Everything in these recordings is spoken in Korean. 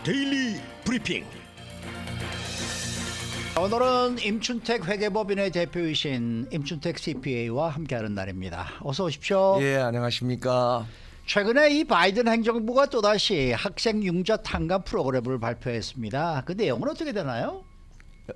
데일리 브리핑. 오늘은 임춘택 회계법인의 대표이신 임춘택 CPA와 함께하는 날입니다. 어서 오십시오. 예, 안녕하십니까. 최근에 이 바이든 행정부가 또다시 학생 융자 탕감 프로그램을 발표했습니다. 그 내용은 어떻게 되나요?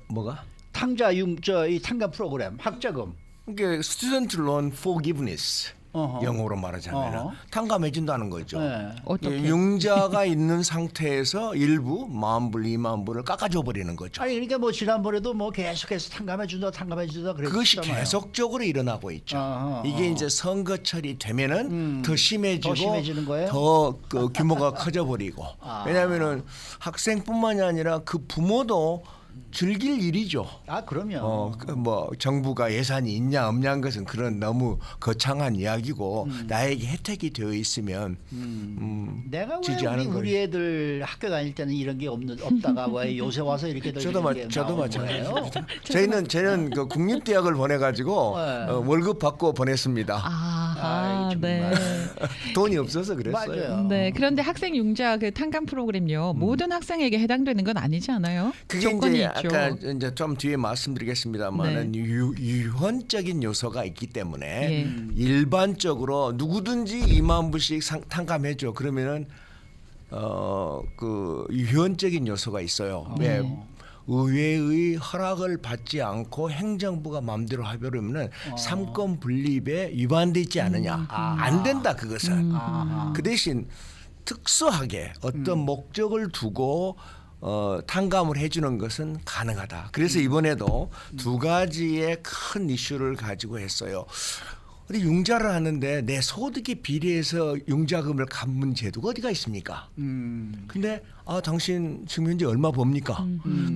뭐가? 탕자 융자 이 탕감 프로그램 학자금. 이게 Student Loan Forgiveness. 어허. 영어로 말하자면 탕감해 준다는 거죠. 네. 예, 융자가 있는 상태에서 일부 10,000불, 20,000불을 깎아줘 버리는 거죠. 아니 그러니까 뭐 지난번에도 뭐 계속해서 탕감해 준다 그랬잖아요. 그것이 계속적으로 일어나고 있죠. 이게 이제 선거철이 되면은 더 심해지고 더 심해지는 거예요? 더 그 규모가 커져 버리고. 왜냐하면은 학생뿐만이 아니라 그 부모도 즐길 일이죠. 아 그럼요. 뭐 정부가 예산이 있냐 없냐는 것은 그런 너무 거창한 이야기고 나에게 혜택이 되어 있으면 내가 왜 지지하는 우리 애들 학교 다닐 때는 이런 게 없다가 왜 요새 와서 이렇게 저도 저도 마찬가지입니다. 저희는 그 국립대학을 보내가지고 월급 받고 보냈습니다. 아, 네. 돈이 없어서 그랬어요. 맞아요. 네. 그런데 학생 융자 그 탕감 프로그램요. 모든 학생에게 해당되는 건 아니지 않아요? 그게 조건이 이제 있죠. 아까 이제 좀 뒤에 말씀드리겠습니다만은 유헌적인 요소가 있기 때문에 예. 일반적으로 누구든지 20,000불씩 탕감해줘. 그러면은 그 유헌적인 요소가 있어요. 왜? 의회의 허락을 받지 않고 행정부가 마음대로 하려면은 삼권 분립에 위반돼 있지 않느냐. 안 된다 그것은. 그 대신 특수하게 어떤 목적을 두고 탕감을 해주는 것은 가능하다. 그래서 이번에도 두 가지의 큰 이슈를 가지고 했어요. 우리 융자를 하는데 내 소득에 비례해서 융자금을 갚는 제도가 어디가 있습니까? 근데 당신 지금 현재 얼마 법니까?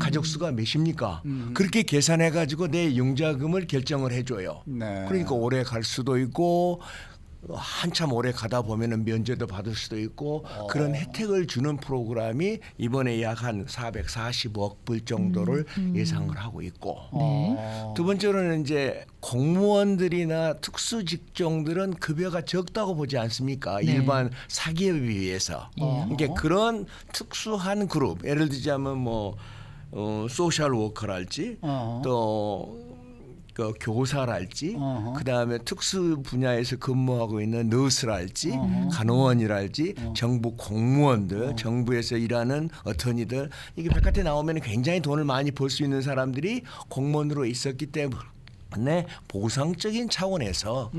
가족 수가 몇입니까? 그렇게 계산해 가지고 내 융자금을 결정을 해줘요. 네. 그러니까 오래 갈 수도 있고 한참 오래 가다 보면은 면제도 받을 수도 있고 그런 혜택을 주는 프로그램이 이번에 약 한 445억 불 정도를 예상을 하고 있고 두 번째로는 이제 공무원들이나 특수 직종들은 급여가 적다고 보지 않습니까? 네. 일반 사기업에 비해서. 그러니까 그런 특수한 그룹 예를 들자면 뭐 소셜 워커랄지 또 그 교사랄지 그다음에 특수 분야에서 근무하고 있는 너스랄지 간호원이랄지 정부 공무원들 정부에서 일하는 어터니들 이게 바깥에 나오면 굉장히 돈을 많이 벌 수 있는 사람들이 공무원으로 있었기 때문에 보상적인 차원에서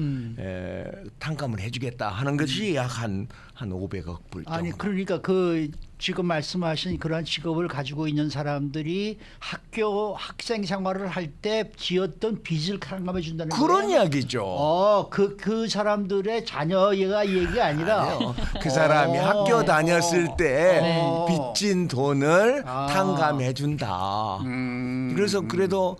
탕감을 해주겠다 하는 것이 약 한 500억 불 정도. 아니 그러니까 그 지금 말씀하신 그런 직업을 가지고 있는 사람들이 학생 생활을 할 때 지었던 빚을 탕감해 준다는 그런 거예요? 이야기죠. 그 사람들의 자녀가 얘기 아니라 아니요. 그 사람이 학교 다녔을 때 빚진 돈을 탕감해 준다. 그래서 그래도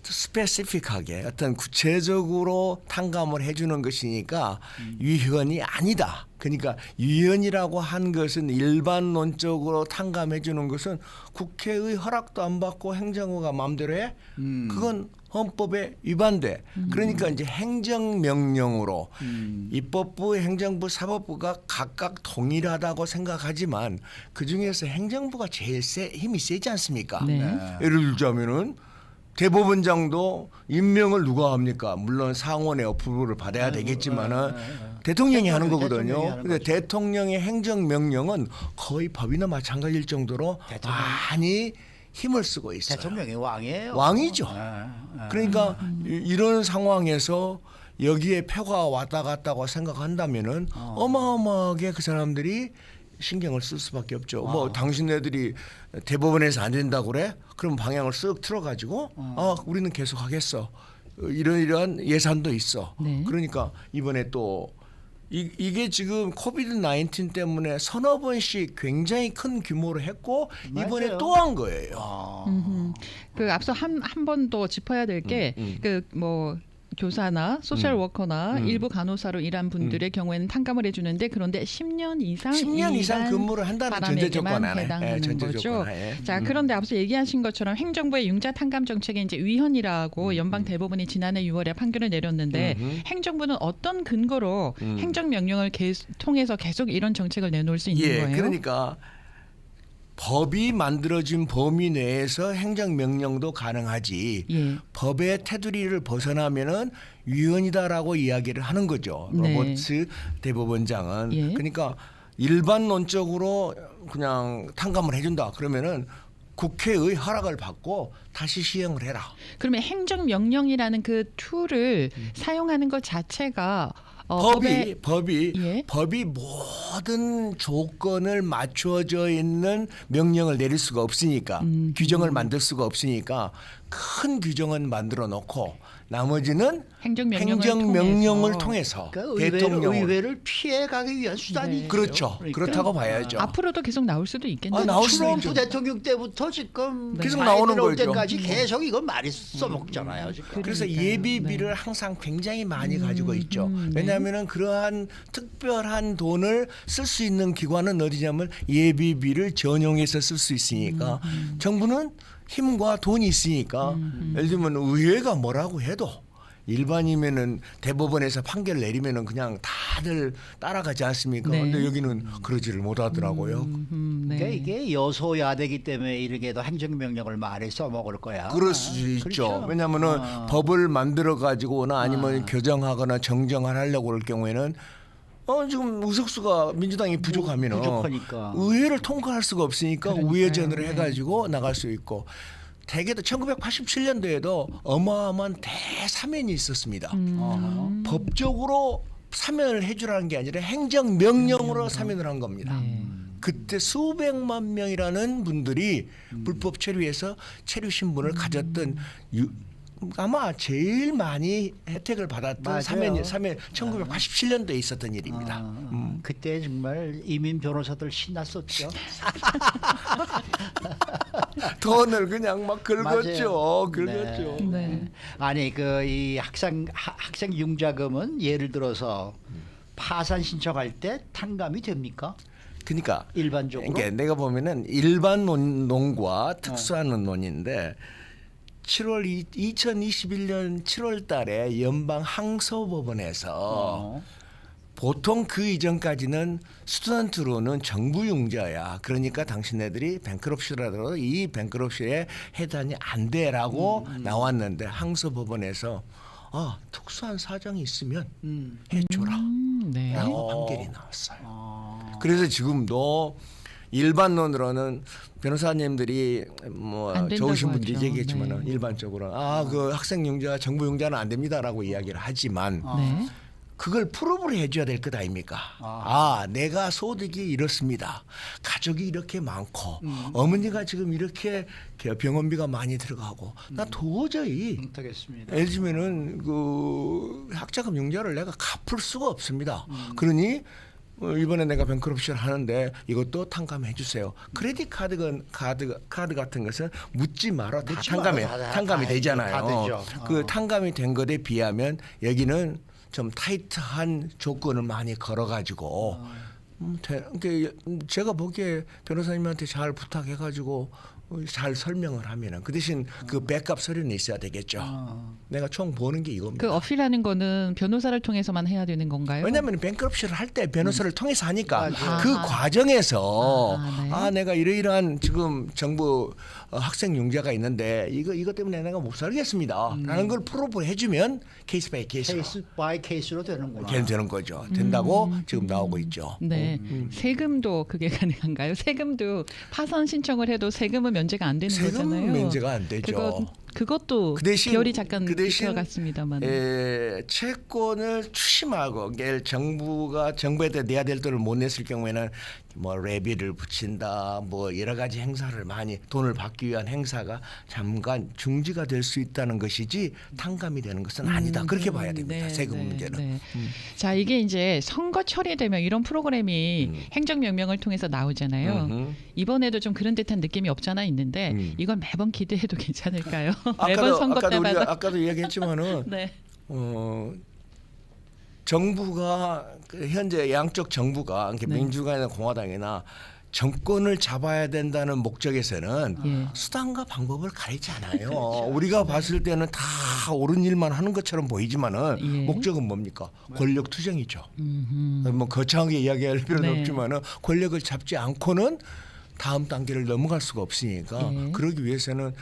스페시픽하게 어떤 구체적으로 탕감을 해주는 것이니까 유현이 아니다. 그러니까 유현이라고 한 것은 일반론적으로 탕감해 주는 것은 국회의 허락도 안 받고 행정부가 마음대로 해. 그건 헌법에 위반돼. 그러니까 이제 행정명령으로 입법부, 행정부, 사법부가 각각 동일하다고 생각하지만 그 중에서 행정부가 제일 힘이 세지 않습니까? 네. 예를 들자면은 대법원장도 임명을 누가 합니까? 물론 상원의 어프로를 받아야 되겠지만은 대통령이 하는 거거든요. 근데 대통령의 행정명령은 거의 법이나 마찬가지일 정도로 많이 힘을 쓰고 있어요. 대통령이 왕이에요. 왕이죠. 그러니까 이런 상황에서 여기에 표가 왔다 갔다고 생각한다면은 어마어마하게 그 사람들이 신경을 쓸 수밖에 없죠. 뭐 당신네들이 대법원에서 안 된다고 그래? 그럼 방향을 쓱 틀어가지고 우리는 계속 하겠어. 이러한 예산도 있어. 네. 그러니까 이번에 또 이게 지금 코비드 19 때문에 서너 번씩 굉장히 큰 규모로 했고 이번에 맞아요. 또 한 거예요. 그 앞서 한 번 더 짚어야 될 게 그 뭐 교사나 소셜 워커나 일부 간호사로 일한 분들의 경우에는 탕감을 해주는데 그런데 10년 이상 10년 이상 근무를 한다는 전제 조건 사람에게만 안에 해당하는 전제 거죠. 조건 하에. 자, 그런데 앞서 얘기하신 것처럼 행정부의 융자 탕감 정책에 이제 위헌이라고 연방 대법원이 지난해 6월에 판결을 내렸는데 행정부는 어떤 근거로 행정명령을 통해서 계속 이런 정책을 내놓을 수 있는 거예요? 그러니까 법이 만들어진 범위 내에서 행정명령도 가능하지 예. 법의 테두리를 벗어나면은 위헌이다라고 이야기를 하는 거죠. 네. 로버츠 대법원장은. 예. 그러니까 일반론적으로 그냥 탕감을 해준다. 그러면은 국회의 허락을 받고 다시 시행을 해라. 그러면 행정명령이라는 그 툴을 사용하는 것 자체가 법에 예. 법이 모든 조건을 맞춰져 있는 명령을 내릴 수가 없으니까 규정을 만들 수가 없으니까 큰 규정은 만들어 놓고 나머지는 행정명령을 통해서 그러니까 대통령을 의회를 피해가기 위한 수단이 네. 그렇죠. 그러니까. 그렇다고 봐야죠. 앞으로도 계속 나올 수도 있겠네요. 나올 수도 트럼프 있죠. 대통령 때부터 지금 계속 바이든 나오는 올 거죠. 때까지 계속 이걸 많이 써먹잖아요. 지금. 그래서 그러니까요. 예비비를 항상 굉장히 많이 가지고 있죠. 왜냐하면은 그러한 특별한 돈을 쓸 수 있는 기관은 어디냐면 예비비를 전용해서 쓸 수 있으니까 정부는 힘과 돈이 있으니까 예를 들면 의회가 뭐라고 해도 일반이면은 대법원에서 판결 내리면은 그냥 다들 따라가지 않습니까? 네. 근데 여기는 그러지를 못하더라고요. 네. 그러니까 이게 여소야대기 때문에 이렇게도 행정명령을 많이 써먹을 거야. 그럴 수 있죠. 그렇죠. 왜냐하면은 법을 만들어 가지고나 아니면 교정하거나 정정을 하려고 할 경우에는 지금 의석수가 민주당이 부족하면은 부족하니까. 의회를 통과할 수가 없으니까 그러니까요. 우회전으로 네. 해가지고 나갈 수 있고 대개도 1987년도에도 어마어마한 대사면이 있었습니다. 법적으로 사면을 해주라는 게 아니라 행정명령으로 사면을 한 겁니다. 네. 그때 수백만 명이라는 분들이 불법 체류해서 체류 신분을 가졌던 아마 제일 많이 혜택을 받았던 맞아요. 사면 1987년도에 있었던 일입니다. 그때 정말 이민 변호사들 신났었죠. 돈을 그냥 막 맞아요. 긁었죠. 긁었죠. 네. 아니 그 이 학생 융자금은 예를 들어서 파산 신청할 때 탕감이 됩니까? 그러니까 일반적으로? 그러니까 내가 보면은 일반 논과 특수한 논인데 2021년 7월 달에 연방 항소법원에서 보통 그 이전까지는 스튜던트로는 정부 융자야. 그러니까 당신네들이 뱅크럽시라도 이 뱅크럽시에 해당이 안 돼라고 나왔는데 항소법원에서 특수한 사정이 있으면 해줘라. 네. 라고 판결이 나왔어요. 그래서 지금도 일반론으로는 변호사님들이 뭐 안 된다고 좋으신 분들이 하죠. 얘기했지만은 네. 일반적으로 그 학생 융자 정부 융자는 안 됩니다라고 이야기를 하지만 네. 그걸 프로브를 해줘야 될 것 아닙니까? 내가 소득이 이렇습니다. 가족이 이렇게 많고 어머니가 지금 이렇게 병원비가 많이 들어가고 나 도저히 못하겠습니다. 예를 들면은 그 학자금 융자를 내가 갚을 수가 없습니다. 그러니 이번에 내가 뱅크럽시를 하는데 이것도 탕감해 주세요. 크레딧 카드 같은 것은 묻지 마라 다 묻지 탕감이 마라. 탕감이 다 되잖아요. 되죠. 그 탕감이 된 것에 비하면 여기는 좀 타이트한 조건을 많이 걸어가지고 그러니까 제가 보기에 변호사님한테 잘 부탁해가지고 잘 설명을 하면은 그 대신 그 백업 서류는 있어야 되겠죠. 내가 총 보는 게 이겁니다. 그 어필하는 거는 변호사를 통해서만 해야 되는 건가요? 왜냐하면 뱅크럽시를 할 때 변호사를 통해서 하니까 맞아요. 그 과정에서 네. 내가 이러이러한 지금 정부 학생 융자가 있는데 이것 때문에 내가 못 살겠습니다라는 걸 프로브를 해주면 케이스 바이 케이스로 케이스 바이 케이스로 되는구나. 되는 거죠. 된다고 지금 나오고 있죠. 네. 세금도 그게 가능한가요? 세금도 파산 신청을 해도 세금은 면제가 안 되는 세금 거잖아요. 면제가 안 되죠. 그것도 그 대신- 결이 잠깐 그 대신- 들어갔습니다만. 채권을 추심하고 정부에 내야 될 돈을 못 냈을 경우에는 뭐 레비를 붙인다, 뭐 여러 가지 행사를 많이 돈을 받기 위한 행사가 잠깐 중지가 될 수 있다는 것이지 탕감이 되는 것은 아니다. 그렇게 봐야 됩니다. 세금 문제는. 네. 자, 이게 이제 선거철이 되면 이런 프로그램이 행정명령을 통해서 나오잖아요. 이번에도 좀 그런 듯한 느낌이 없잖아 있는데 이건 매번 기대해도 괜찮을까요? 매번 선거 때마다. 아까도 이야기했지만은 네. 정부가 현재 양쪽 정부가 그러니까 네. 민주당이나 공화당이나 정권을 잡아야 된다는 목적에서는 예. 수단과 방법을 가리지 않아요. 우리가 봤을 때는 다 옳은 일만 하는 것처럼 보이지만은 예. 목적은 뭡니까? 권력 투쟁이죠. 뭐 거창하게 이야기할 필요는 네. 없지만은 권력을 잡지 않고는 다음 단계를 넘어갈 수가 없으니까 네. 그러기 위해서는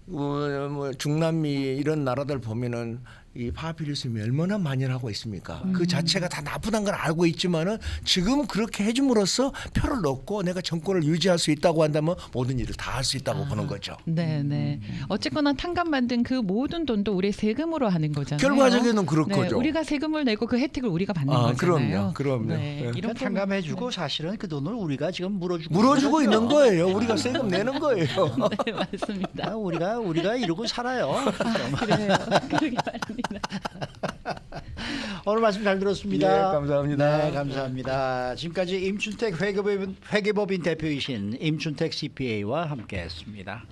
뭐 중남미 이런 나라들 보면은 이 파피루스이 얼마나 만연하고 있습니까? 그 자체가 다 나쁘다는 걸 알고 있지만은 지금 그렇게 해줌으로써 표를 넣고 내가 정권을 유지할 수 있다고 한다면 모든 일을 다 할 수 있다고 보는 거죠. 네, 네. 어쨌거나 탕감 만든 그 모든 돈도 우리 세금으로 하는 거잖아요. 결과적으로는 그럴 네, 거죠. 우리가 세금을 내고 그 혜택을 우리가 받는 아, 거잖아요. 그럼요. 네, 네. 이런 탕감해주고 사실은 그 돈을 우리가 지금 물어주고 물어주고 있는 있는 거죠. 거예요. 우리가 세금 내는 거예요. 네, 맞습니다. 아, 우리가 이러고 살아요. 그래요. 그러게 말입니다. 오늘 말씀 잘 들었습니다. 예, 감사합니다. 네, 감사합니다. 지금까지 임춘택 회계법인 대표이신 임춘택 CPA와 함께했습니다.